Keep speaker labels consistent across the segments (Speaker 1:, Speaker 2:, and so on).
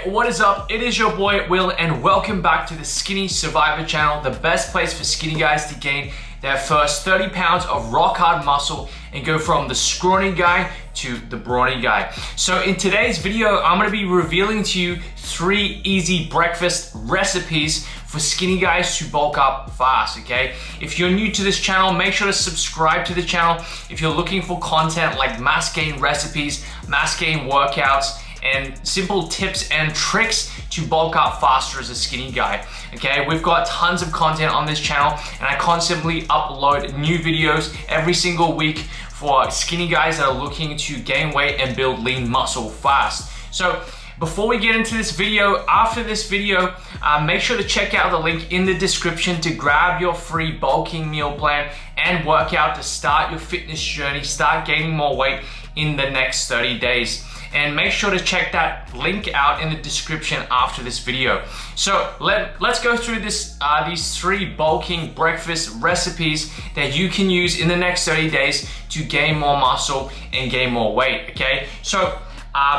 Speaker 1: Hey, what is up? It is your boy Will and welcome back to the Skinny Survivor channel, the best place for skinny guys to gain their first 30 pounds of rock hard muscle and go from the scrawny guy to the brawny guy. So in today's video, I'm gonna be revealing to you 3 easy breakfast recipes for skinny guys to bulk up fast, okay? If you're new to this channel, make sure to subscribe to the channel. If you're looking for content like mass gain recipes, mass gain workouts, and simple tips and tricks to bulk up faster as a skinny guy, okay? We've got tons of content on this channel and I constantly upload new videos every single week for skinny guys that are looking to gain weight and build lean muscle fast. So before we get into this video, after this video, make sure to check out the link in the description to grab your free bulking meal plan and workout to start your fitness journey, start gaining more weight in the next 30 days. And make sure to check that link out in the description after this video. So let's go through these 3 bulking breakfast recipes that you can use in the next 30 days to gain more muscle and gain more weight, okay? So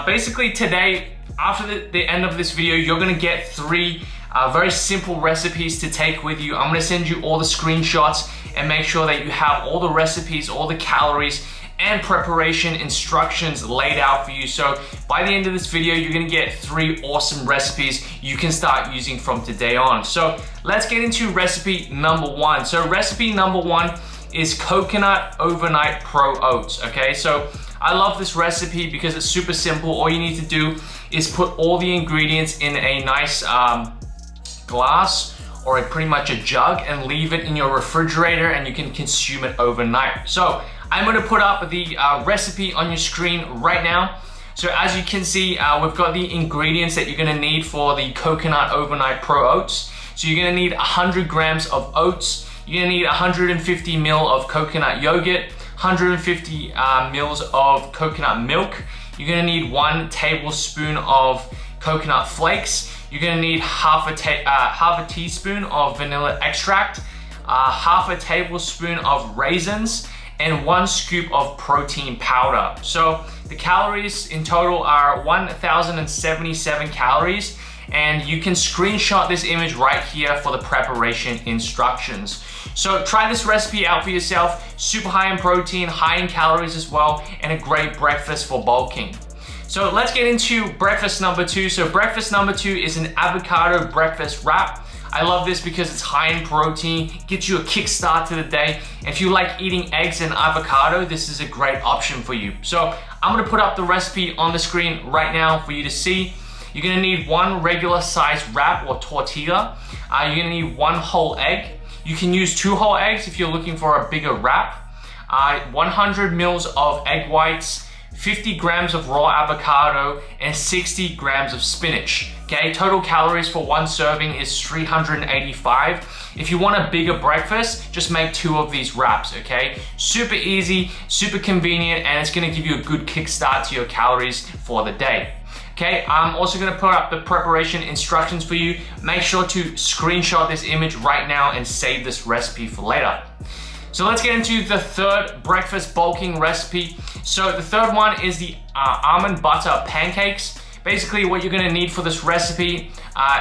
Speaker 1: basically today, after the end of this video, you're gonna get 3 very simple recipes to take with you. I'm gonna send you all the screenshots and make sure that you have all the recipes, all the calories, and preparation instructions laid out for you. So by the end of this video, you're gonna get 3 awesome recipes you can start using from today on. So let's get into recipe number 1. So recipe number 1 is coconut overnight pro oats, okay? So I love this recipe because it's super simple. All you need to do is put all the ingredients in a nice glass or pretty much a jug and leave it in your refrigerator and you can consume it overnight. So I'm gonna put up the recipe on your screen right now. So as you can see, we've got the ingredients that you're gonna need for the coconut overnight pro oats. So you're gonna need 100 grams of oats. You're gonna need 150 ml of coconut yogurt, 150 mils of coconut milk. You're gonna need 1 tablespoon of coconut flakes. You're gonna need half a teaspoon of vanilla extract, half a tablespoon of raisins, and 1 scoop of protein powder. So the calories in total are 1,077 calories, and you can screenshot this image right here for the preparation instructions. So try this recipe out for yourself. Super high in protein, high in calories as well, and a great breakfast for bulking. So let's get into breakfast number 2. So breakfast number 2 is an avocado breakfast wrap. I love this because it's high in protein, gets you a kickstart to the day. If you like eating eggs and avocado, this is a great option for you. So I'm gonna put up the recipe on the screen right now for you to see. You're gonna need 1 regular size wrap or tortilla. You're gonna need 1 whole egg. You can use 2 whole eggs if you're looking for a bigger wrap. 100 mils of egg whites, 50 grams of raw avocado, and 60 grams of spinach. Okay, total calories for 1 serving is 385. If you want a bigger breakfast, just make 2 of these wraps, okay? Super easy, super convenient, and it's gonna give you a good kickstart to your calories for the day. Okay, I'm also gonna put up the preparation instructions for you. Make sure to screenshot this image right now and save this recipe for later. So let's get into the 3rd breakfast bulking recipe. So the 3rd one is the almond butter pancakes. Basically what you're gonna need for this recipe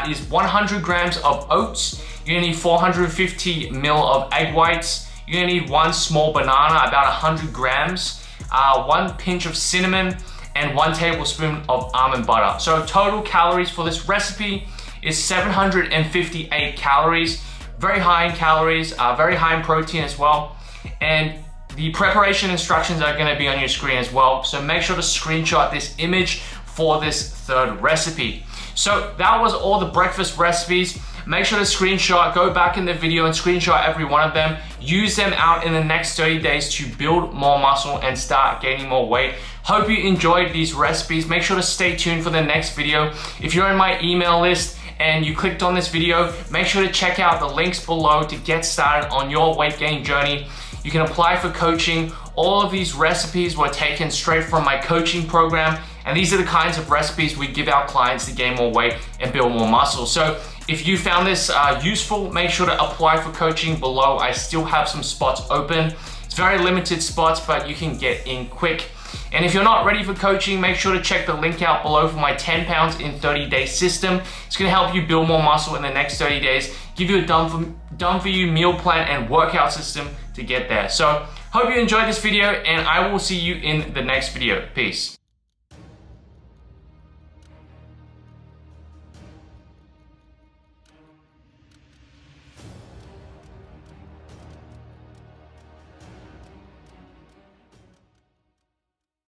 Speaker 1: is 100 grams of oats. You're gonna need 450 ml of egg whites. You're gonna need 1 small banana, about 100 grams, 1 pinch of cinnamon, and 1 tablespoon of almond butter. So total calories for this recipe is 758 calories. Very high in calories, very high in protein as well. And the preparation instructions are gonna be on your screen as well. So make sure to screenshot this image for this 3rd recipe. So that was all the breakfast recipes. Make sure to screenshot, go back in the video and screenshot every one of them. Use them out in the next 30 days to build more muscle and start gaining more weight. Hope you enjoyed these recipes. Make sure to stay tuned for the next video. If you're in my email list and you clicked on this video, make sure to check out the links below to get started on your weight gain journey. You can apply for coaching. All of these recipes were taken straight from my coaching program, and these are the kinds of recipes we give our clients to gain more weight and build more muscle. So if you found this useful, make sure to apply for coaching below. I still have some spots open. It's very limited spots, but you can get in quick. And if you're not ready for coaching, make sure to check the link out below for my 10 pounds in 30 days system. It's gonna help you build more muscle in the next 30 days, give you a done for you meal plan and workout system to get there. So hope you enjoyed this video, and I will see you in the next video. Peace.